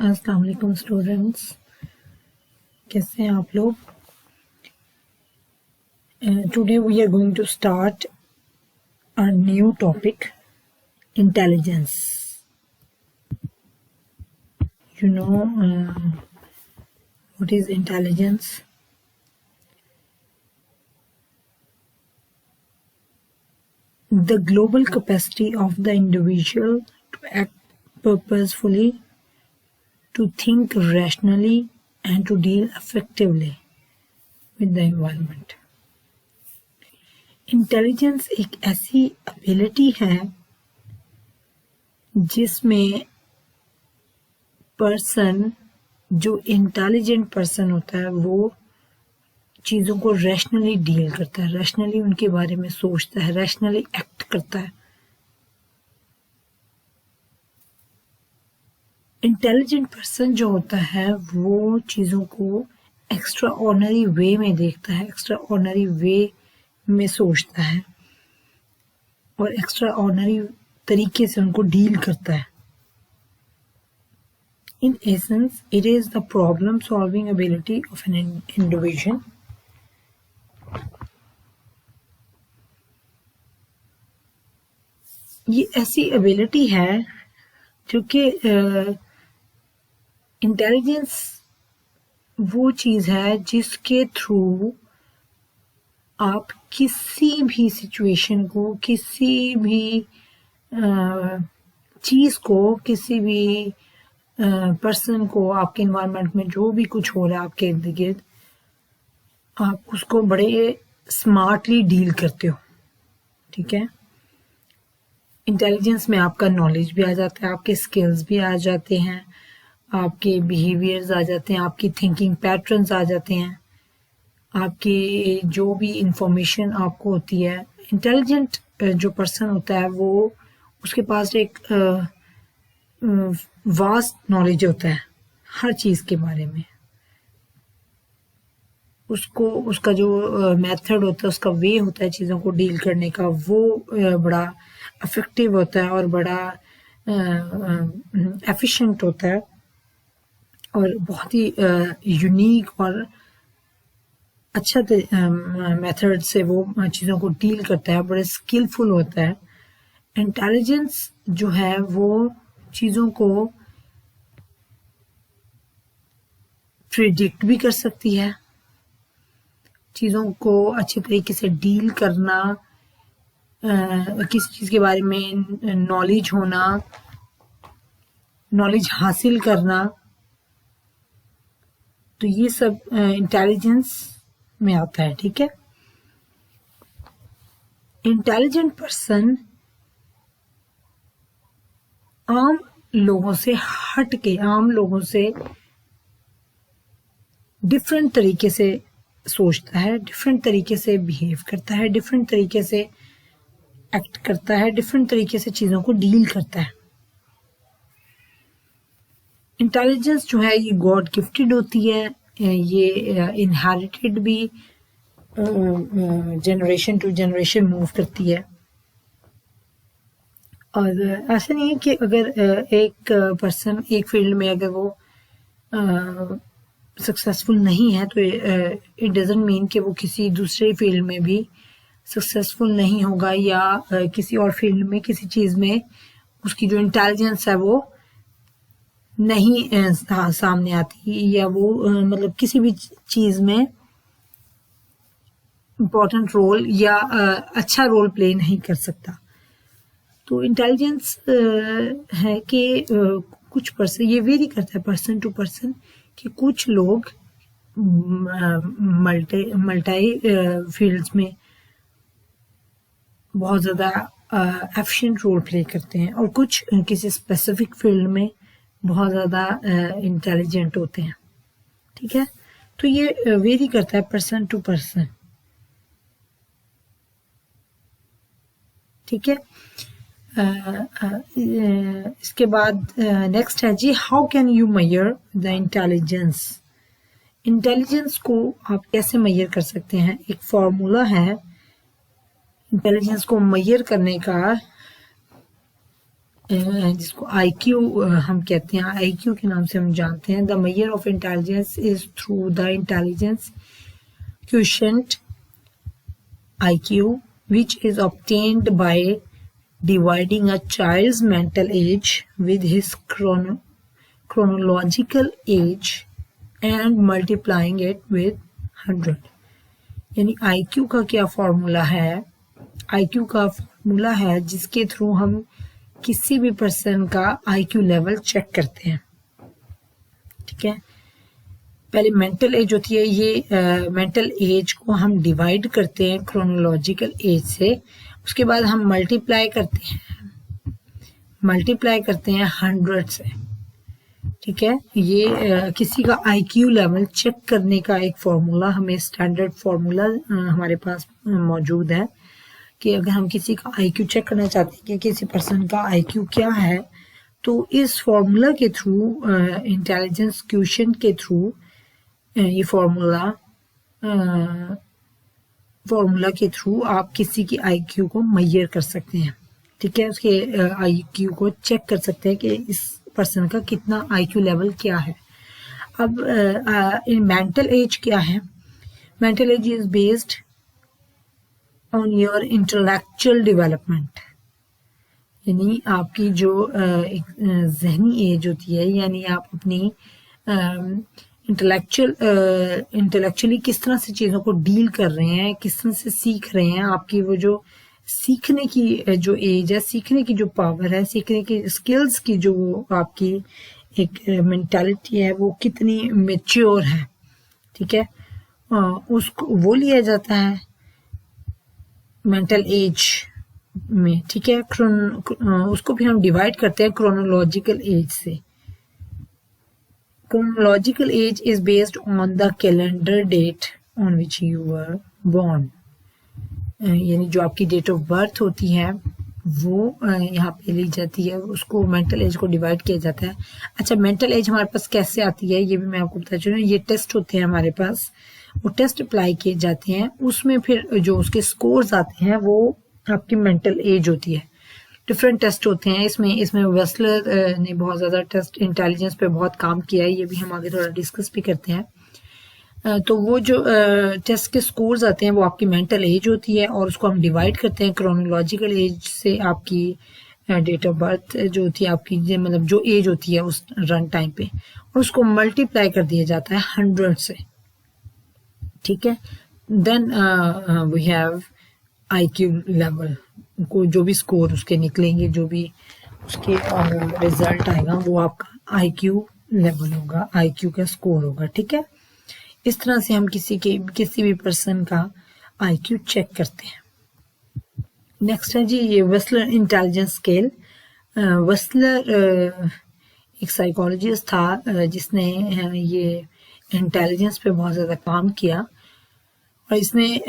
अस्सलाम वालेकुम स्टूडेंट्स, कैसे हैं आप लोग? Today we are going to start a new topic, intelligence. You know what is intelligence? The global capacity of the individual to act purposefully, to think rationally, and to deal effectively with the environment. Intelligence एक ऐसी ability है जिसमें person, जो intelligent person होता है, वो चीज़ों को रैशनली डील करता है, रैशनली उनके बारे में सोचता है, रैशनली एक्ट करता है. इंटेलिजेंट पर्सन जो होता है वो चीज़ों को एक्स्ट्रा ऑर्डिनरी वे में देखता है, एक्स्ट्रा ऑर्डिनरी वे में सोचता है और एक्स्ट्रा ऑर्डिनरी तरीके से उनको डील करता है. In essence, it is the problem-solving ability of an individual. ये ऐसी एबिलिटी है जो कि इंटेलिजेंस वो चीज़ है जिसके थ्रू आप किसी भी सिचुएशन को, किसी भी चीज़ को, किसी भी पर्सन को, आपके इन्वायरमेंट में जो भी कुछ हो रहा है आपके इर्द गिर्द, आप उसको बड़े स्मार्टली डील करते हो. ठीक है. इंटेलिजेंस में आपका नॉलेज भी आ जाता है, आपके स्किल्स भी आ जाते हैं, आपके बिहेवियर्स आ जाते हैं, आपकी थिंकिंग पैटर्न्स आ जाते हैं, आपकी जो भी इंफॉर्मेशन आपको होती है. इंटेलिजेंट जो पर्सन होता है वो, उसके पास एक वास्ट नॉलेज होता है हर चीज़ के बारे में. उसको, उसका जो मेथड होता है, उसका वे होता है चीज़ों को डील करने का, वो बड़ा इफेक्टिव होता है और बड़ा एफिशिएंट होता है और बहुत ही यूनिक और अच्छा मेथड से वो चीज़ों को डील करता है, बड़े स्किलफुल होता है. इंटेलिजेंस जो है वो चीज़ों को प्रिडिक्ट भी कर सकती है, चीज़ों को अच्छे तरीके से डील करना, किसी चीज़ के बारे में नॉलेज होना, नॉलेज हासिल करना, तो ये सब इंटेलिजेंस में आता है. ठीक है. इंटेलिजेंट पर्सन आम लोगों से हट के, आम लोगों से डिफरेंट तरीके से सोचता है, डिफरेंट तरीके से बिहेव करता है, डिफरेंट तरीके से एक्ट करता है, डिफरेंट तरीके से चीज़ों को डील करता है. इंटेलिजेंस जो है ये गॉड गिफ्टेड होती है, ये इनहेरिटेड भी जनरेशन टू जनरेशन मूव करती है. और ऐसा नहीं है कि अगर एक पर्सन एक फील्ड में अगर वो सक्सेसफुल नहीं है तो इट डजंट मीन कि वो किसी दूसरे फील्ड में भी सक्सेसफुल नहीं होगा, या किसी और फील्ड में, किसी चीज़ में उसकी जो इंटेलिजेंस है वो नहीं सामने आती, या वो मतलब किसी भी चीज़ में इम्पोर्टेंट रोल या अच्छा रोल प्ले नहीं कर सकता. तो इंटेलिजेंस है कि कुछ पर्सन, ये वेरी करता है पर्सन टू पर्सन, कि कुछ लोग मल्टी फील्ड्स में बहुत ज़्यादा एफिशिएंट रोल प्ले करते हैं और कुछ किसी स्पेसिफिक फील्ड में बहुत ज़्यादा इंटेलिजेंट होते हैं. ठीक है. तो ये वेरी करता है पर्सन टू पर्सन. ठीक है. इसके बाद नेक्स्ट है जी, how can you measure the intelligence. Intelligence को आप कैसे मेजर कर सकते हैं? एक फॉर्मूला है इंटेलिजेंस को मेजर करने का, जिसको आईक्यू हम कहते हैं, आईक्यू के नाम से हम जानते हैं। The measure of intelligence is through the intelligence quotient IQ, which is obtained by dividing a child's mental age with his chronological age and multiplying it with 100। यानी IQ का क्या फॉर्मूला है? IQ का फॉर्मूला है जिसके through हम किसी भी पर्सन का IQ लेवल चेक करते हैं। ठीक है, पहले मेंटल एज होती है, ये मेंटल एज को हम डिवाइड करते हैं क्रोनोलॉजिकल एज से, उसके बाद हम मल्टीप्लाई करते हैं 100 से। ठीक है, ये किसी का आईक्यू लेवल चेक करने का एक फॉर्मूला, हमें स्टैंडर्ड फॉर्मूला हमारे पास मौजूद है कि अगर हम किसी का आईक्यू चेक करना चाहते हैं कि किसी पर्सन का आईक्यू क्या है, तो इस फॉर्मूला के थ्रू, इंटेलिजेंस क्वोशिएंट के थ्रू, ये फॉर्मूला के थ्रू आप किसी की आईक्यू को मेजर कर सकते हैं। ठीक है, उसके आईक्यू को चेक कर सकते हैं कि इस पर्सन का कितना आईक्यू लेवल क्या है। अब मेंटल एज क्या है? Mental as is based on your intellectual development, यानी आपकी जो एक जहनी एज होती है, यानी आप अपनी इंटेलेक्चुअली किस तरह से चीज़ों को डील कर रहे हैं, किस तरह से सीख रहे हैं, आपकी वो जो सीखने की जो एज है, सीखने की जो पावर है, सीखने की स्किल्स की जो आपकी एक मेंटालिटी है, वो कितनी मैच्योर है। ठीक है, उसको वो लिया जाता है मेंटल एज में। ठीक है, उसको भी हम डिवाइड करते हैं क्रोनोलॉजिकल एज से। Chronological age is based on the calendar date on which you were born। यानी जो आपकी डेट ऑफ बर्थ होती है वो यहाँ पे ली जाती है, उसको मेंटल एज को डिवाइड किया जाता है। अच्छा, मेंटल एज हमारे पास कैसे आती है ये भी मैं आपको बता चुकी हूँ। ये टेस्ट होते हैं हमारे पास, वो टेस्ट अप्लाई किए जाते हैं, उसमें फिर जो उसके स्कोर्स आते हैं वो आपकी मेंटल एज होती है। डिफरेंट टेस्ट होते हैं इसमें वेस्लर ने बहुत ज़्यादा टेस्ट इंटेलिजेंस पे बहुत काम किया है, ये भी हम आगे थोड़ा डिस्कस भी करते हैं। तो वो जो टेस्ट के स्कोर्स आते हैं वो आपकी मेंटल एज होती है, और उसको हम डिवाइड करते हैं क्रोनोलॉजिकल एज से। आपकी डेट ऑफ बर्थ जो होती है आपकी, मतलब जो एज होती है उस रन टाइम पे, और उसको मल्टीप्लाई कर दिया जाता है 100 से। ठीक है, then we have IQ level को, जो भी स्कोर उसके निकलेंगे, जो भी उसके रिजल्ट आएगा वो आपका IQ लेवल होगा, IQ का स्कोर होगा। ठीक है, इस तरह से हम किसी भी पर्सन का IQ चेक करते हैं। नेक्स्ट है जी ये वेस्लर इंटेलिजेंस स्केल। वेस्लर एक साइकोलॉजिस्ट था जिसने ये इंटेलिजेंस पे बहुत ज़्यादा काम किया, और इसने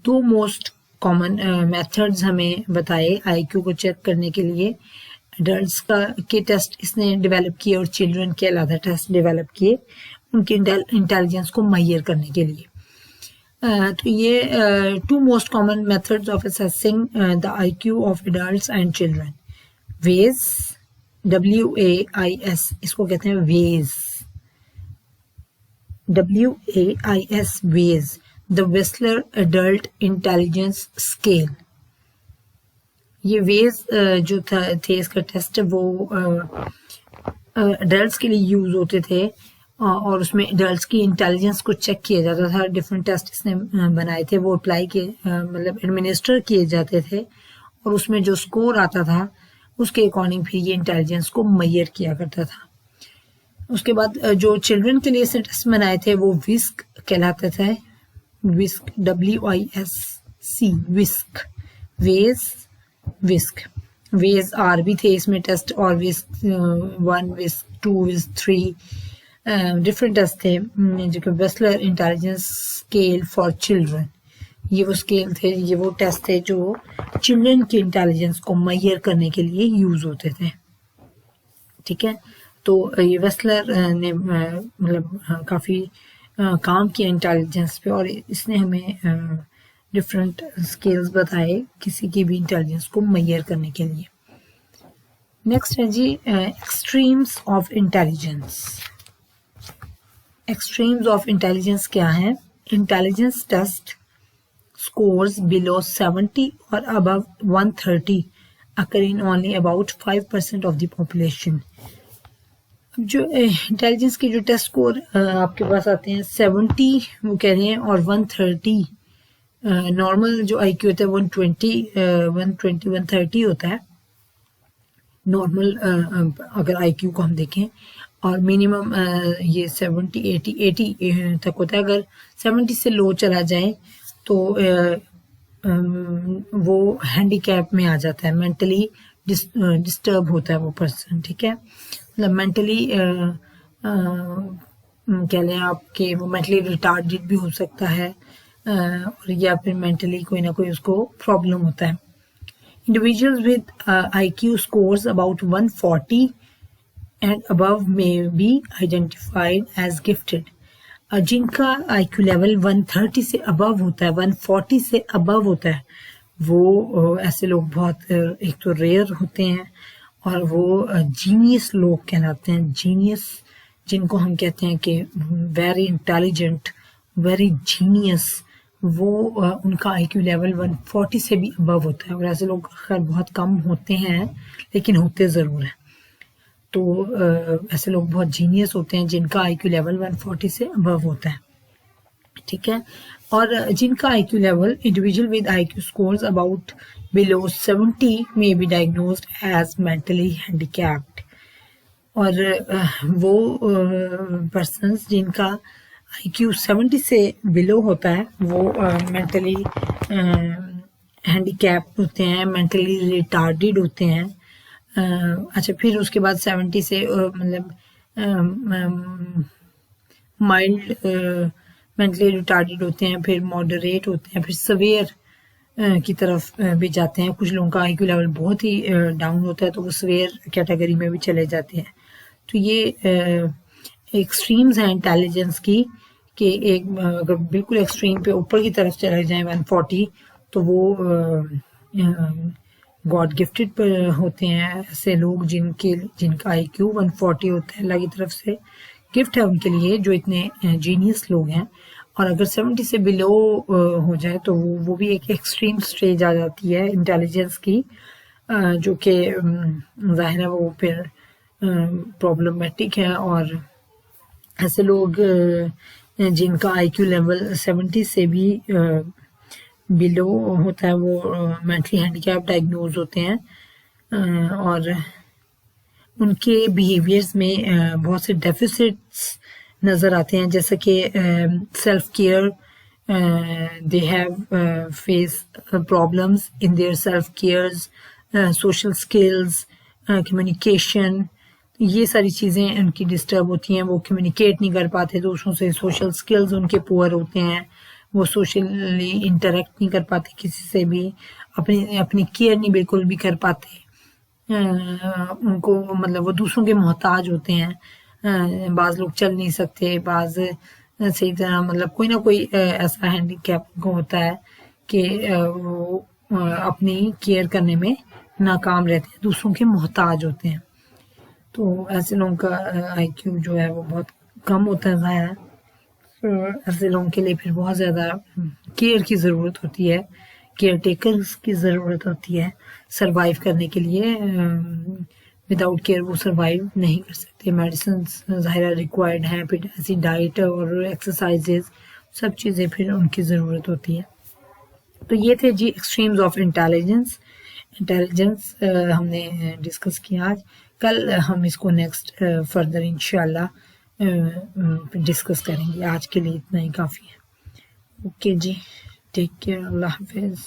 दो मोस्ट कॉमन मेथड्स हमें बताए IQ को चेक करने के लिए। एडल्ट्स के टेस्ट इसने डेवलप किए और चिल्ड्रन के अलग टेस्ट डेवलप किए उनके इंटेलिजेंस को मेजर करने के लिए। तो ये two most common methods of assessing the IQ of adults and children. वेज, WAIS, इसको कहते हैं वेज, WAIS, वेज, the Wechsler adult intelligence scale. ये वेज जो थे इसका टेस्ट वो एडल्ट्स के लिए यूज होते थे, और उसमें एडल्ट्स की इंटेलिजेंस को चेक किया जाता था। डिफरेंट टेस्ट इसने बनाए थे, वो अप्लाई किए, मतलब एडमिनिस्टर किए जाते थे, और उसमें जो स्कोर आता था उसके अकॉर्डिंग फिर ये इंटेलिजेंस को मेजर किया करता था। उसके बाद जो चिल्ड्रन के लिए इसने टेस्ट बनाए थे वो विस्क कहलाते थे, विस्क, WISC, whisk, veg, whisk, ways are भी थे इसमें टेस्ट, और विस्क 1, विस्क 2, विस्क 3, डिफरेंट टेस्ट थे जो कि Wechsler intelligence scale for children. ये वो स्केल थे, ये वो टेस्ट थे जो चिल्ड्रन की इंटेलिजेंस को मेजर करने के लिए यूज होते थे। ठीक है, तो ये वेस्लर ने मतलब काफ़ी काम किया इंटेलिजेंस पे, और इसने हमें डिफरेंट स्केल्स बताए किसी की भी इंटेलिजेंस को मेजर करने के लिए। नेक्स्ट है जी extremes of intelligence. Extremes of intelligence क्या है? Intelligence test scores below 70 or above 130 occur in only about 5% of the population. जो इंटेलिजेंस के जो टेस्ट स्कोर आपके पास आते हैं 70 वो कह रहे हैं और 130, नॉर्मल जो IQ होता है 120 130 होता है नॉर्मल अगर IQ को हम देखें, और मिनिमम ये 70 80 तक होता है। अगर 70 से लो चला जाए तो वो हैंडीकैप में आ जाता है, मेंटली डिस्टर्ब होता है वो पर्सन, ठीक है। मतलब मेंटली कह लें आपके वो मेंटली रिटार्डेड भी हो सकता है, और या फिर मेंटली कोई ना कोई उसको प्रॉब्लम होता है। Individuals with IQ scores about 140 and above may be identified as gifted. जिनका IQ लेवल 130 से अबव होता है, 140 से अबव होता है, वो ऐसे लोग बहुत एक तो रेयर होते हैं और वो जीनियस लोग कहलाते हैं। जीनियस जिनको हम कहते हैं कि वेरी इंटेलिजेंट, वेरी जीनियस, वो उनका IQ लेवल 140 से भी अबव होता है। और ऐसे लोग खैर बहुत कम होते हैं लेकिन होते ज़रूर हैं। तो ऐसे लोग बहुत जीनियस होते हैं जिनका IQ लेवल 140 से अबव होता है, ठीक है। और जिनका IQ level individual with IQ scores about below 70 may be diagnosed as mentally handicapped. और वो पर्सन्स जिनका IQ 70 से बिलो होता है वो मेंटली हैंडीकैप्ड होते हैं, मेंटली रिटार्डेड होते हैं। अच्छा, फिर उसके बाद 70 से मतलब माइल्ड मेंटली रिटार्डेड होते हैं, फिर मॉडरेट होते हैं, फिर सवेयर की तरफ भी जाते हैं। कुछ लोगों का IQ लेवल बहुत ही डाउन होता है तो वो सवेयर कैटेगरी में भी चले जाते हैं। तो ये एक्सट्रीम्स हैं इंटेलिजेंस की, कि एक अगर बिल्कुल एक्सट्रीम पे ऊपर की तरफ चले जाएं 140 तो वो गॉड गिफ्टेड पर होते हैं। ऐसे लोग जिनका IQ 140 होता है, अल्लाह की तरफ से गिफ्ट है उनके लिए जो इतने जीनियस लोग हैं। और अगर 70 से बिलो हो जाए तो वो भी एक एक्सट्रीम स्टेज आ जाती है इंटेलिजेंस की, जो कि जाहिर है वो फिर प्रॉब्लमेटिक है। और ऐसे लोग जिनका IQ लेवल 70 से भी बिलो होता है वो मेंटली हैंडीकैप डायग्नोज होते हैं, और उनके बिहेवियर्स में बहुत से डेफिसिट्स नज़र आते हैं, जैसे कि self care, they have face problems in their self cares, social skills, communication, ये सारी चीज़ें उनकी डिस्टर्ब होती हैं। वो कम्युनिकेट नहीं कर पाते दूसरों से, सोशल स्किल्स उनके पुअर होते हैं, वो सोशली इंटरेक्ट नहीं कर पाते किसी से भी, अपनी केयर नहीं बिल्कुल भी कर पाते। उनको मतलब वो दूसरों के मोहताज होते हैं। बाज़ लोग चल नहीं सकते, बाज़ सही तरह मतलब कोई ना कोई ऐसा हैंडीकैप को होता है कि वो अपनी केयर करने में नाकाम रहते हैं, दूसरों के मोहताज होते हैं। तो ऐसे लोगों का IQ जो है वो बहुत कम होता है ज़ाहिर है। ऐसे लोगों के लिए फिर बहुत ज़्यादा केयर की ज़रूरत होती है, केयर टेकर्स की ज़रूरत होती है सरवाइव करने के लिए। विदाउट केयर वो सरवाइव नहीं कर सकते। मेडिसिन ज़ाहिर रिक्वायर्ड हैं, फिर ऐसी डाइट और एक्सरसाइजेज सब चीज़ें फिर उनकी ज़रूरत होती है। तो ये थे जी एक्सट्रीम्स ऑफ इंटेलिजेंस हमने डिस्कस किया आज। कल हम इसको नेक्स्ट फर्दर इंशाल्लाह डिस्कस करेंगे। आज के लिए इतना ही काफ़ी है। ओके जी, टेक केयर, अल्लाह हाफिज़।